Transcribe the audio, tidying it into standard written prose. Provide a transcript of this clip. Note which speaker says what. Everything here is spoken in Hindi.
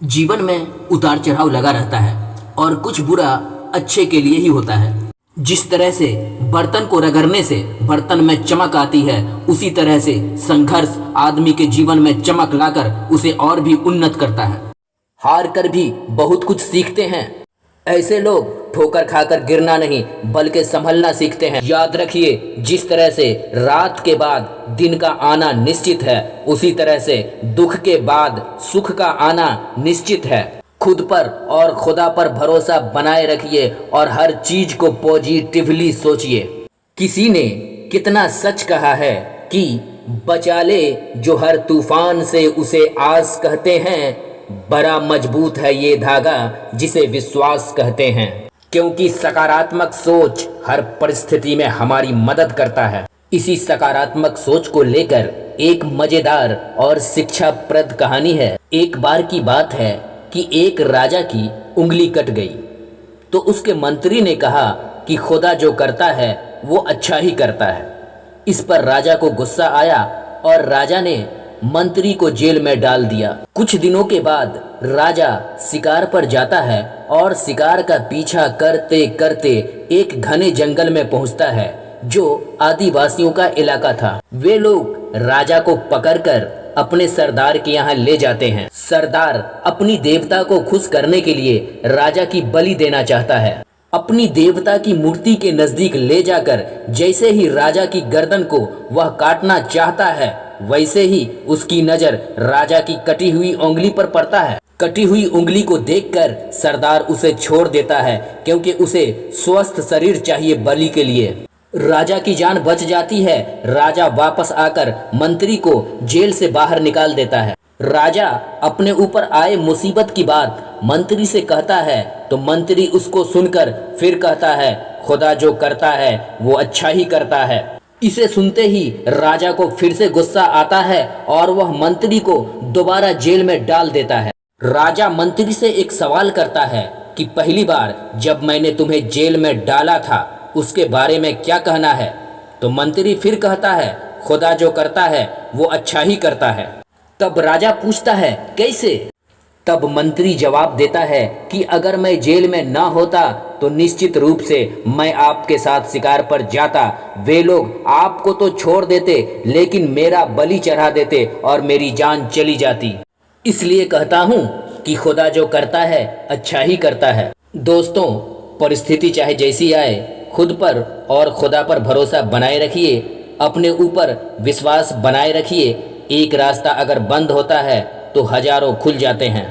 Speaker 1: जीवन में उतार चढ़ाव लगा रहता है और कुछ बुरा अच्छे के लिए ही होता है। जिस तरह से बर्तन को रगड़ने से बर्तन में चमक आती है, उसी तरह से संघर्ष आदमी के जीवन में चमक लाकर उसे और भी उन्नत करता है। हार कर भी बहुत कुछ सीखते हैं। ऐसे लोग ठोकर खाकर गिरना नहीं बल्कि संभलना सीखते हैं। याद रखिए, जिस तरह से रात के बाद दिन का आना निश्चित है, उसी तरह से दुख के बाद सुख का आना निश्चित है। खुद पर और खुदा पर भरोसा बनाए रखिए और हर चीज को पॉजिटिवली सोचिए। किसी ने कितना सच कहा है कि बचा ले जो हर तूफान से उसे आस कहते हैं, बड़ा मजबूत है ये धागा जिसे विश्वास कहते हैं। क्योंकि सकारात्मक सोच हर परिस्थिति में हमारी मदद करता है। इसी सकारात्मक सोच को लेकर एक मजेदार और शिक्षाप्रद कहानी है। एक बार की बात है कि एक राजा की उंगली कट गई, तो उसके मंत्री ने कहा कि खुदा जो करता है वो अच्छा ही करता है। इस पर राजा को गुस्सा आया और राजा ने मंत्री को जेल में डाल दिया। कुछ दिनों के बाद राजा शिकार पर जाता है और शिकार का पीछा करते करते एक घने जंगल में पहुंचता है जो आदिवासियों का इलाका था। वे लोग राजा को पकड़कर अपने सरदार के यहाँ ले जाते हैं। सरदार अपनी देवता को खुश करने के लिए राजा की बलि देना चाहता है। अपनी देवता की मूर्ति के नजदीक ले जाकर जैसे ही राजा की गर्दन को वह काटना चाहता है, वैसे ही उसकी नजर राजा की कटी हुई उंगली पर पड़ता है। कटी हुई उंगली को देखकर सरदार उसे छोड़ देता है, क्योंकि उसे स्वस्थ शरीर चाहिए बलि के लिए। राजा की जान बच जाती है। राजा वापस आकर मंत्री को जेल से बाहर निकाल देता है। राजा अपने ऊपर आए मुसीबत की बात मंत्री से कहता है, तो मंत्री उसको सुनकर फिर कहता है, खुदा जो करता है वो अच्छा ही करता है। इसे सुनते ही राजा को फिर से गुस्सा आता है और वह मंत्री को दोबारा जेल में डाल देता है। राजा मंत्री से एक सवाल करता है कि पहली बार जब मैंने तुम्हें जेल में डाला था उसके बारे में क्या कहना है? तो मंत्री फिर कहता है, खुदा जो करता है वो अच्छा ही करता है। तब राजा पूछता है, कैसे? तब मंत्री जवाब देता है कि अगर मैं जेल में ना होता तो निश्चित रूप से मैं आपके साथ शिकार पर जाता। वे लोग आपको तो छोड़ देते, लेकिन मेरा बलि चढ़ा देते और मेरी जान चली जाती। इसलिए कहता हूँ कि खुदा जो करता है अच्छा ही करता है। दोस्तों, परिस्थिति चाहे जैसी आए, खुद पर और खुदा पर भरोसा बनाए रखिए। अपने ऊपर विश्वास बनाए रखिए। एक रास्ता अगर बंद होता है तो हजारों खुल जाते हैं।